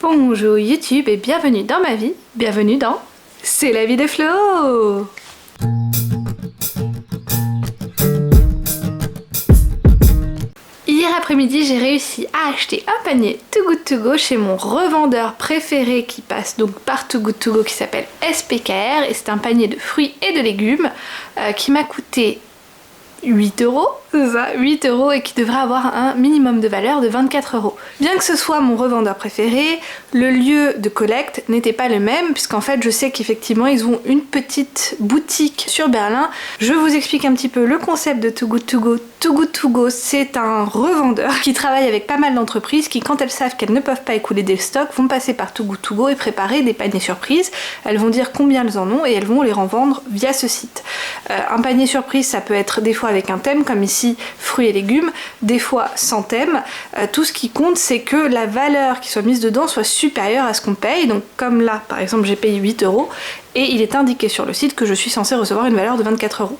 Bonjour YouTube et bienvenue dans ma vie, bienvenue dans C'est la vie de Flo. Hier après-midi, j'ai réussi à acheter un panier Too Good To Go chez mon revendeur préféré qui passe donc par Too Good To Go qui s'appelle SPKR, et c'est un panier de fruits et de légumes qui m'a coûté 8 €, c'est ça, 8 €, et qui devrait avoir un minimum de valeur de 24 €. Bien que ce soit mon revendeur préféré, le lieu de collecte n'était pas le même, puisqu'en fait je sais qu'effectivement ils ont une petite boutique sur Berlin. Je vous explique un petit peu le concept de Too Good To Go. Too Good To Go, c'est un revendeur qui travaille avec pas mal d'entreprises qui, quand elles savent qu'elles ne peuvent pas écouler des stocks, vont passer par Too Good To Go et préparer des paniers surprises. Elles vont dire combien elles en ont et elles vont les revendre via ce site. Un panier surprise, ça peut être des fois avec un thème, comme ici fruits et légumes, des fois sans thème. Tout ce qui compte, c'est que la valeur qui soit mise dedans soit supérieure à ce qu'on paye. Donc comme là, par exemple, j'ai payé 8 € et il est indiqué sur le site que je suis censée recevoir une valeur de 24 €.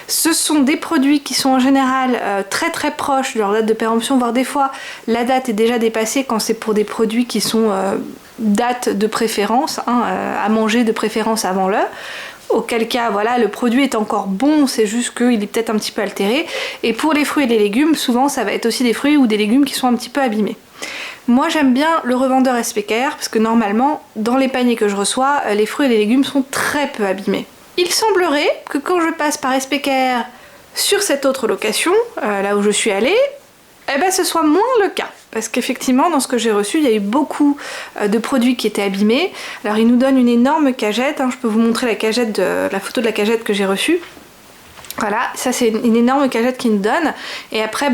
Ce sont des produits qui sont en général très très proches de leur date de péremption, voire des fois la date est déjà dépassée quand c'est pour des produits qui sont date de préférence, à manger de préférence avant l'heure. Auquel cas, voilà, le produit est encore bon, c'est juste qu'il est peut-être un petit peu altéré. Et pour les fruits et les légumes, souvent ça va être aussi des fruits ou des légumes qui sont un petit peu abîmés. Moi j'aime bien le revendeur SPKR parce que normalement, dans les paniers que je reçois, les fruits et les légumes sont très peu abîmés. Il semblerait que quand je passe par SPKR sur cette autre location, là où je suis allée, eh ben ce soit moins le cas. Parce qu'effectivement, dans ce que j'ai reçu, il y a eu beaucoup de produits qui étaient abîmés. Alors, ils nous donnent une énorme cagette. Je peux vous montrer la photo de la cagette que j'ai reçue. Voilà, ça c'est une énorme cagette qu'ils nous donnent. Et après,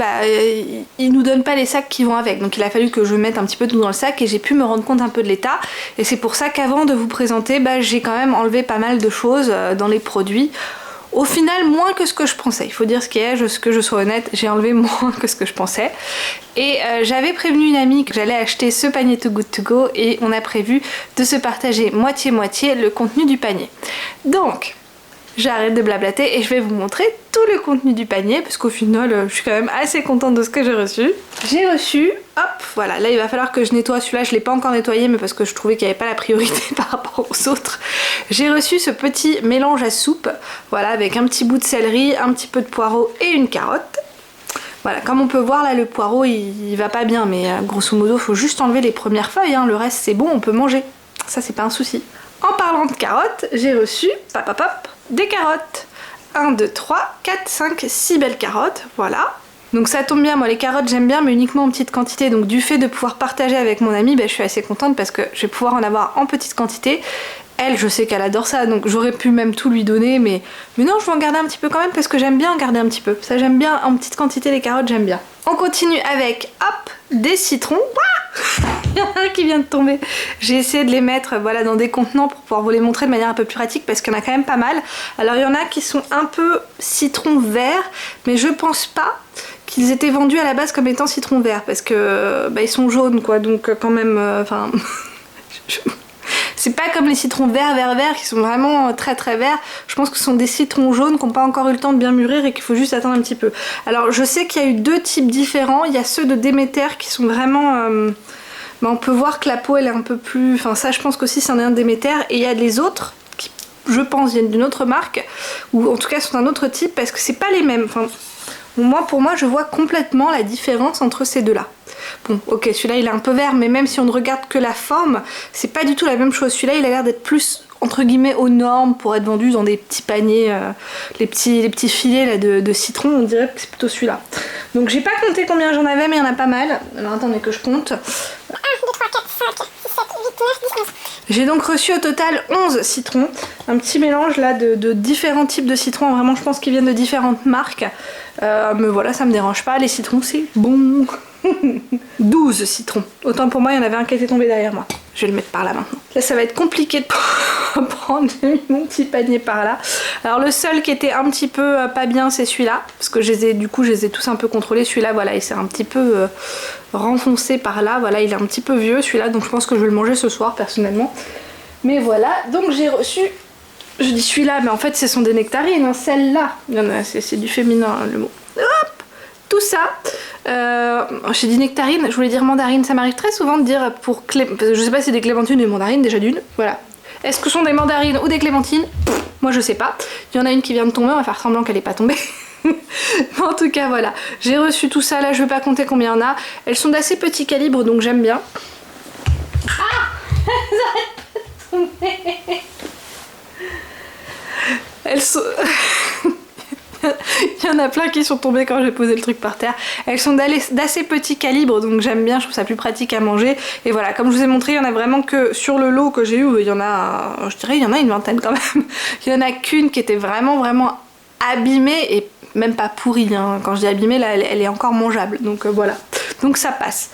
ils nous donnent pas les sacs qui vont avec. Donc, il a fallu que je mette un petit peu tout dans le sac et j'ai pu me rendre compte un peu de l'état. Et c'est pour ça qu'avant de vous présenter, j'ai quand même enlevé pas mal de choses dans les produits. Au final, moins que ce que je pensais. Il faut dire ce qui est, que je sois honnête, j'ai enlevé moins que ce que je pensais. Et j'avais prévenu une amie que j'allais acheter ce panier Too Good To Go et on a prévu de se partager moitié-moitié le contenu du panier. Donc, j'arrête de blablater et je vais vous montrer tout le contenu du panier parce qu'au final, je suis quand même assez contente de ce que j'ai reçu. J'ai reçu, hop, voilà, là il va falloir que je nettoie celui-là, je l'ai pas encore nettoyé mais parce que je trouvais qu'il n'y avait pas la priorité par rapport aux autres. J'ai reçu ce petit mélange à soupe, voilà, avec un petit bout de céleri, un petit peu de poireau et une carotte. Voilà, comme on peut voir là, le poireau il va pas bien, mais grosso modo, faut juste enlever les premières feuilles, le reste c'est bon, on peut manger. Ça c'est pas un souci. En parlant de carottes, j'ai reçu, des carottes. 1, 2, 3, 4, 5, 6 belles carottes, voilà. Donc ça tombe bien, moi les carottes j'aime bien mais uniquement en petite quantité, donc du fait de pouvoir partager avec mon amie, je suis assez contente parce que je vais pouvoir en avoir en petite quantité. Elle, je sais qu'elle adore ça, donc j'aurais pu même tout lui donner, mais non, je vais en garder un petit peu quand même parce que j'aime bien en garder un petit peu. Ça, j'aime bien en petite quantité les carottes, j'aime bien. On continue avec, hop, des citrons. Il y en a un qui vient de tomber. J'ai essayé de les mettre dans des contenants pour pouvoir vous les montrer de manière un peu plus pratique parce qu'il y en a quand même pas mal. Alors il y en a qui sont un peu citron vert, mais je pense pas qu'ils étaient vendus à la base comme étant citron vert parce que ils sont jaunes quoi, donc quand même, c'est pas comme les citrons verts qui sont vraiment très très verts. Je pense que ce sont des citrons jaunes qui n'ont pas encore eu le temps de bien mûrir et qu'il faut juste attendre un petit peu. Alors je sais qu'il y a eu deux types différents. Il y a ceux de Déméter qui sont vraiment... on peut voir que la peau elle est un peu plus... Enfin ça je pense qu'aussi c'en est un de Déméter. Et il y a les autres qui je pense viennent d'une autre marque. Ou en tout cas sont d'un autre type parce que c'est pas les mêmes. Pour moi je vois complètement la différence entre ces deux-là. Bon, ok, celui-là il est un peu vert, mais même si on ne regarde que la forme, c'est pas du tout la même chose. Celui-là il a l'air d'être plus, entre guillemets, aux normes pour être vendu dans des petits paniers, les petits filets là, de citron, on dirait que c'est plutôt celui-là. Donc j'ai pas compté combien j'en avais, mais il y en a pas mal. Alors attendez que je compte. 1, 2, 3, 4, 5, 6, 7, 8, 9, 10, 11. J'ai donc reçu au total 11 citrons. Un petit mélange là de différents types de citrons. Vraiment, je pense qu'ils viennent de différentes marques. Mais voilà, ça me dérange pas. Les citrons, c'est bon. 12 citrons. Autant pour moi, il y en avait un qui était tombé derrière moi. Je vais le mettre par là maintenant. Là, ça va être compliqué de prendre mon petit panier par là. Alors le seul qui était un petit peu pas bien, c'est celui-là. Parce que je les ai tous un peu contrôlés. Celui-là, voilà, il s'est un petit peu renfoncé par là. Voilà, il est un petit peu vieux celui-là. Donc je pense que je vais le manger ce soir, personnellement. Mais voilà, donc j'ai reçu... Je dis celui-là, mais en fait, ce sont des nectarines. Celle-là, c'est du féminin, le mot. Hop, tout ça, j'ai dit nectarine, je voulais dire mandarine, ça m'arrive très souvent de dire pour je sais pas si c'est des clémentines ou des mandarines, déjà d'une, voilà. Est-ce que ce sont des mandarines ou des clémentines? Moi je sais pas. Il y en a une qui vient de tomber, on va faire semblant qu'elle est pas tombée. Mais en tout cas voilà, j'ai reçu tout ça, là je vais pas compter combien il y en a. Elles sont d'assez petit calibre donc j'aime bien. Ah, elles arrêtent pas de tomber. Elles sont... Il y en a plein qui sont tombés quand j'ai posé le truc par terre. Elles sont d'assez petit calibre donc j'aime bien, je trouve ça plus pratique à manger. Et voilà, comme je vous ai montré, il y en a vraiment que sur le lot que j'ai eu, il y en a, je dirais, il y en a une vingtaine quand même. Il y en a qu'une qui était vraiment abîmée et même pas pourrie. Hein. Quand je dis abîmée, là, elle est encore mangeable. Donc voilà, donc ça passe.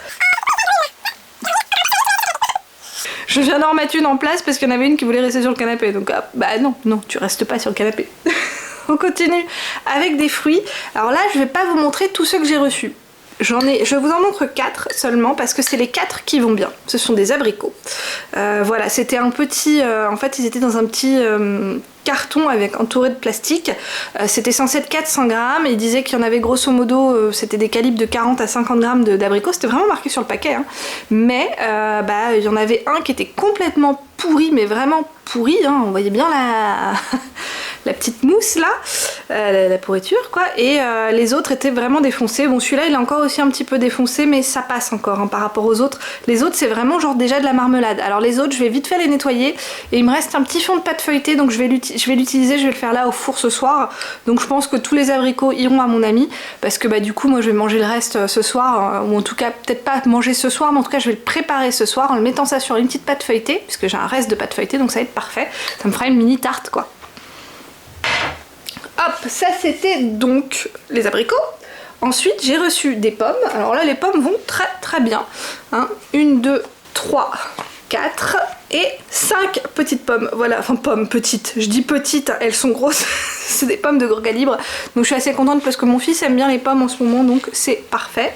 Je viens d'en remettre une en place parce qu'il y en avait une qui voulait rester sur le canapé. Donc bah non, tu restes pas sur le canapé. On continue avec des fruits. Alors là, je vais pas vous montrer tous ceux que j'ai reçus. Je vous en montre 4 seulement parce que c'est les 4 qui vont bien. Ce sont des abricots. Voilà, c'était un petit... en fait, ils étaient dans un petit carton entouré de plastique. C'était censé être 400 grammes. Il disait qu'il y en avait grosso modo, c'était des calibres de 40 à 50 grammes d'abricots. C'était vraiment marqué sur le paquet. Hein. Mais il y en avait un qui était complètement pourri, mais vraiment pourri. Hein. On voyait bien la petite mousse là, la pourriture quoi, et les autres étaient vraiment défoncés. Bon, celui-là il est encore aussi un petit peu défoncé, mais ça passe encore hein, par rapport aux autres. Les autres c'est vraiment genre déjà de la marmelade. Alors les autres je vais vite fait les nettoyer, et il me reste un petit fond de pâte feuilletée, donc je vais l'utiliser, je vais le faire là au four ce soir. Donc je pense que tous les abricots iront à mon ami, parce que bah du coup moi je vais manger le reste ce soir, ou en tout cas peut-être pas manger ce soir, mais en tout cas je vais le préparer ce soir en le mettant ça sur une petite pâte feuilletée, puisque j'ai un reste de pâte feuilletée, donc ça va être parfait. Ça me fera une mini tarte quoi. Hop, ça c'était donc les abricots. Ensuite j'ai reçu des pommes. Alors là les pommes vont très bien. 1, 2, 3, 4 et 5 petites pommes. Voilà, enfin pommes petites. Je dis petites, elles sont grosses. C'est des pommes de gros calibre. Donc je suis assez contente parce que mon fils aime bien les pommes en ce moment, donc c'est parfait.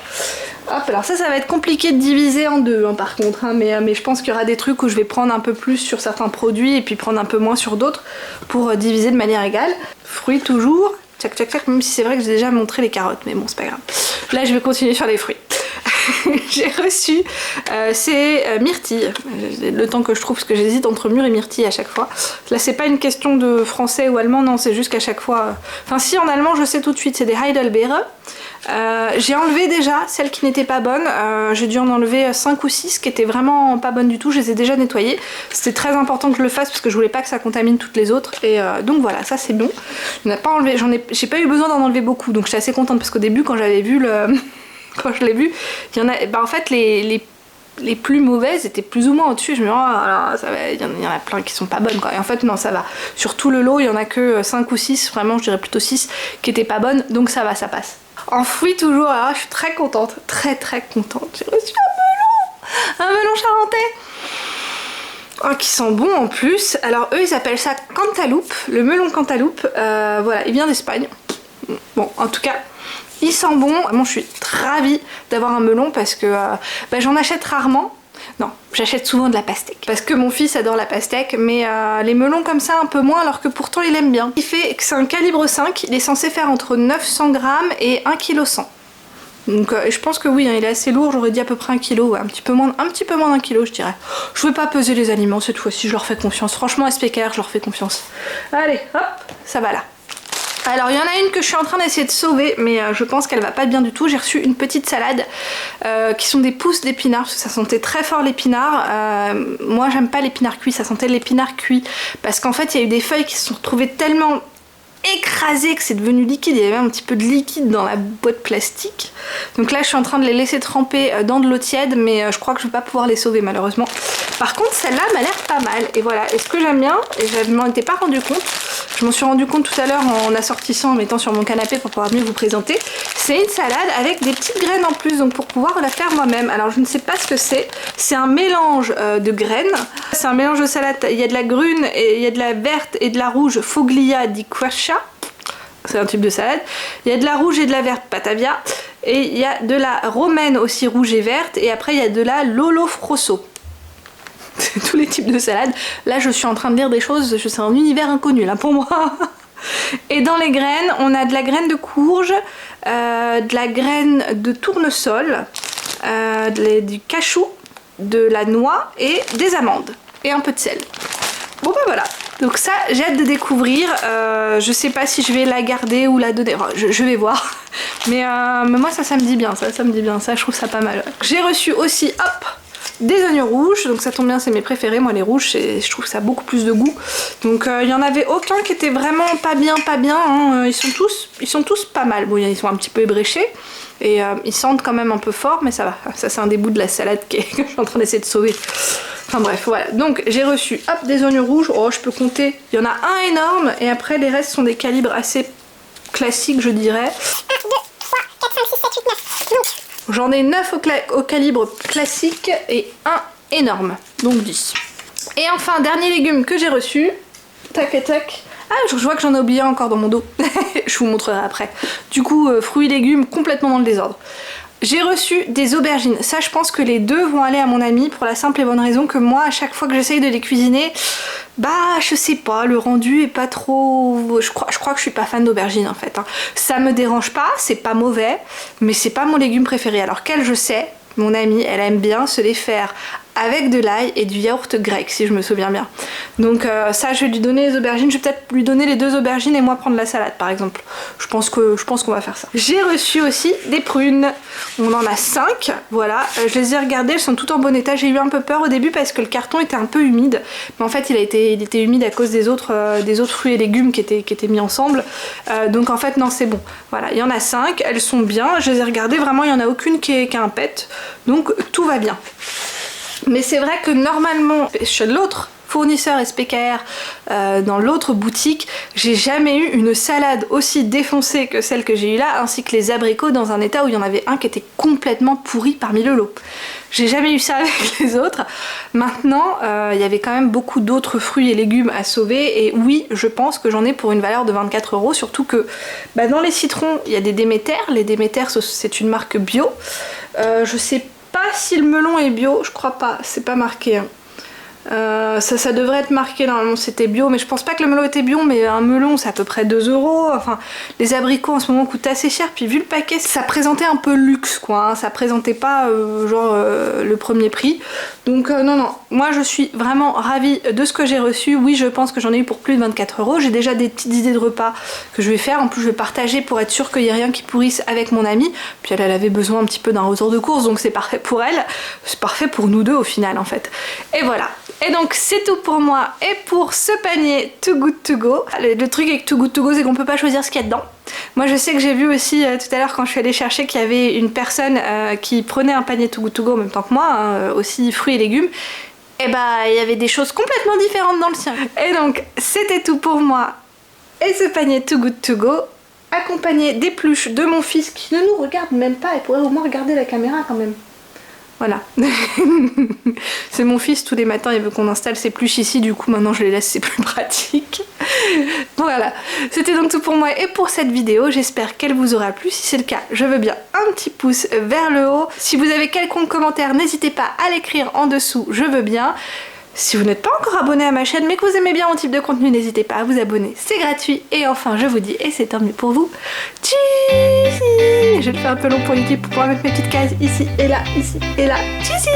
Hop, alors ça va être compliqué de diviser en deux hein, par contre, hein, mais je pense qu'il y aura des trucs où je vais prendre un peu plus sur certains produits et puis prendre un peu moins sur d'autres pour diviser de manière égale. Fruits toujours, tchac tchac tchac, même si c'est vrai que j'ai déjà montré les carottes, mais bon c'est pas grave. Là je vais continuer sur les fruits. J'ai reçu c'est myrtille, le temps que je trouve, parce que j'hésite entre mûre et myrtille à chaque fois. Là c'est pas une question de français ou allemand, non, c'est juste qu'à chaque fois... Enfin si, en allemand je sais tout de suite, c'est des Heidelbeere. J'ai enlevé déjà celles qui n'étaient pas bonnes, j'ai dû en enlever 5 ou 6 qui étaient vraiment pas bonnes du tout, je les ai déjà nettoyées. C'était très important que je le fasse parce que je voulais pas que ça contamine toutes les autres, et donc voilà, ça c'est bon. J'ai pas eu besoin d'en enlever beaucoup, donc j'étais assez contente parce qu'au début quand j'avais vu quand je l'ai vu, il y en a, en fait les plus mauvaises étaient plus ou moins au-dessus. Je me dis, oh, il y en a plein qui sont pas bonnes quoi. Et en fait non, ça va. Sur tout le lot, il y en a que 5 ou 6, vraiment je dirais plutôt 6 qui étaient pas bonnes, donc ça va, ça passe. En fruits toujours, alors je suis très contente, très contente. J'ai reçu un melon charentais. Oh, qui sent bon en plus. Alors eux ils appellent ça cantaloupe, le melon cantaloupe. Voilà, il vient d'Espagne. Bon, en tout cas, il sent bon. Moi je suis ravie d'avoir un melon parce que j'en achète rarement. Non, j'achète souvent de la pastèque parce que mon fils adore la pastèque, mais les melons comme ça un peu moins, alors que pourtant il aime bien. Il fait que c'est un calibre 5, il est censé faire entre 900 grammes et 1,1 kg. Donc je pense que oui, hein, il est assez lourd, j'aurais dit à peu près 1 kg, ouais, un petit peu moins d'1 kg je dirais. Je vais pas peser les aliments cette fois-ci, je leur fais confiance. Franchement SPKR, je leur fais confiance. Allez, hop, ça va là. Alors il y en a une que je suis en train d'essayer de sauver, mais je pense qu'elle va pas bien du tout. J'ai reçu une petite salade qui sont des pousses d'épinards, parce que ça sentait très fort l'épinard. Moi j'aime pas l'épinard cuit, ça sentait l'épinard cuit, parce qu'en fait il y a eu des feuilles qui se sont retrouvées tellement écrasées que c'est devenu liquide. Il y avait un petit peu de liquide dans la boîte plastique. Donc là je suis en train de les laisser tremper dans de l'eau tiède, mais je crois que je vais pas pouvoir les sauver malheureusement. Par contre celle-là m'a l'air pas mal, et voilà. Et ce que j'aime bien, et je m'en étais pas rendu compte, je m'en suis rendu compte tout à l'heure en assortissant, en mettant sur mon canapé pour pouvoir mieux vous présenter, c'est une salade avec des petites graines en plus, donc pour pouvoir la faire moi-même. Alors je ne sais pas ce que c'est un mélange de graines, c'est un mélange de salade, il y a de la brune, et il y a de la verte et de la rouge, Foglia di Quascia, c'est un type de salade, il y a de la rouge et de la verte, Patavia, et il y a de la romaine aussi rouge et verte, et après il y a de la Lolofrosso. Tous les types de salades. Là je suis en train de lire des choses, c'est un univers inconnu là pour moi. Et dans les graines, on a de la graine de courge, de la graine de tournesol, du cachou, de la noix et des amandes. Et un peu de sel. Bon bah voilà, donc ça j'ai hâte de découvrir, je sais pas si je vais la garder ou la donner, enfin, je vais voir, mais moi ça me dit bien, ça me dit bien, ça je trouve ça pas mal. J'ai reçu aussi, hop, des oignons rouges, donc ça tombe bien, c'est mes préférés, moi les rouges, je trouve que ça a beaucoup plus de goût, donc il y en avait aucun qui était vraiment pas bien, hein. Ils sont tous pas mal, bon ils sont un petit peu ébréchés, et ils sentent quand même un peu fort, mais ça va, ça c'est un des bouts de la salade que je suis en train d'essayer de sauver. Enfin bref, voilà, donc j'ai reçu hop, des oignons rouges, oh je peux compter, il y en a un énorme et après les restes sont des calibres assez classiques je dirais. 1, 2, 3, 4, 5, 6, 7, 8, 9. J'en ai 9 au calibre classique et un énorme, donc 10. Et enfin, dernier légume que j'ai reçu, tac et tac. Ah, je vois que j'en ai oublié encore dans mon dos, je vous montrerai après. Du coup, fruits et légumes complètement dans le désordre. J'ai reçu des aubergines, ça je pense que les deux vont aller à mon ami pour la simple et bonne raison que moi à chaque fois que j'essaye de les cuisiner, bah je sais pas, le rendu est pas trop... Je crois que je suis pas fan d'aubergines en fait, hein. Ça me dérange pas, c'est pas mauvais, mais c'est pas mon légume préféré. Alors qu'elle, je sais, mon amie, elle aime bien se les faire avec de l'ail et du yaourt grec si je me souviens bien. Donc ça je vais lui donner les aubergines, je vais peut-être lui donner les 2 aubergines et moi prendre la salade par exemple. Je pense qu'on va faire ça. J'ai reçu aussi des prunes, on en a 5, voilà, je les ai regardées, elles sont toutes en bon état. J'ai eu un peu peur au début parce que le carton était un peu humide, mais en fait il était humide à cause des autres fruits et légumes qui étaient mis ensemble, donc en fait non c'est bon. Voilà, il y en a 5, elles sont bien, je les ai regardées, vraiment il n'y en a aucune qui a un pet, donc tout va bien. Mais c'est vrai que normalement, chez l'autre fournisseur SPKR, dans l'autre boutique, j'ai jamais eu une salade aussi défoncée que celle que j'ai eue là, ainsi que les abricots dans un état où il y en avait un qui était complètement pourri parmi le lot. J'ai jamais eu ça avec les autres. Maintenant, il y avait quand même beaucoup d'autres fruits et légumes à sauver, et oui, je pense que j'en ai pour une valeur de 24 €, surtout que bah, dans les citrons, il y a des Déméter. Les Déméter, c'est une marque bio. Je sais pas si le melon est bio, je crois pas, c'est pas marqué. Ça devrait être marqué, normalement c'était bio, mais je pense pas que le melon était bio, mais un melon c'est à peu près 2 €. Enfin, les abricots en ce moment coûtent assez cher, puis vu le paquet, ça présentait un peu luxe quoi, hein, ça présentait pas le premier prix. Donc non, moi je suis vraiment ravie de ce que j'ai reçu. Oui, je pense que j'en ai eu pour plus de 24 €. J'ai déjà des petites idées de repas que je vais faire, en plus je vais partager pour être sûre qu'il n'y ait rien qui pourrisse avec mon amie. Puis elle avait besoin un petit peu d'un retour de course, donc c'est parfait pour elle, c'est parfait pour nous deux au final en fait. Et voilà. Et donc c'est tout pour moi et pour ce panier Too Good To Go. Le truc avec Too Good To Go, c'est qu'on peut pas choisir ce qu'il y a dedans. Moi je sais que j'ai vu aussi tout à l'heure quand je suis allée chercher qu'il y avait une personne qui prenait un panier Too Good To Go en même temps que moi, hein, aussi fruits et légumes. Et bah il y avait des choses complètement différentes dans le sien. Et donc c'était tout pour moi et ce panier Too Good To Go, accompagné des peluches de mon fils qui ne nous regarde même pas et pourrait au moins regarder la caméra quand même. Voilà. C'est mon fils, tous les matins il veut qu'on installe ses peluches ici, du coup maintenant je les laisse, c'est plus pratique. Voilà, c'était donc tout pour moi et pour cette vidéo, j'espère qu'elle vous aura plu. Si c'est le cas, je veux bien un petit pouce vers le haut. Si vous avez quelconque commentaire, n'hésitez pas à l'écrire en dessous, je veux bien. Si vous n'êtes pas encore abonné à ma chaîne mais que vous aimez bien mon type de contenu, n'hésitez pas à vous abonner, c'est gratuit. Et enfin je vous dis, et c'est tant mieux pour vous, tchuss. Je vais le faire un peu long pour YouTube pour pouvoir mettre mes petites cases ici et là, ici et là, tchuss.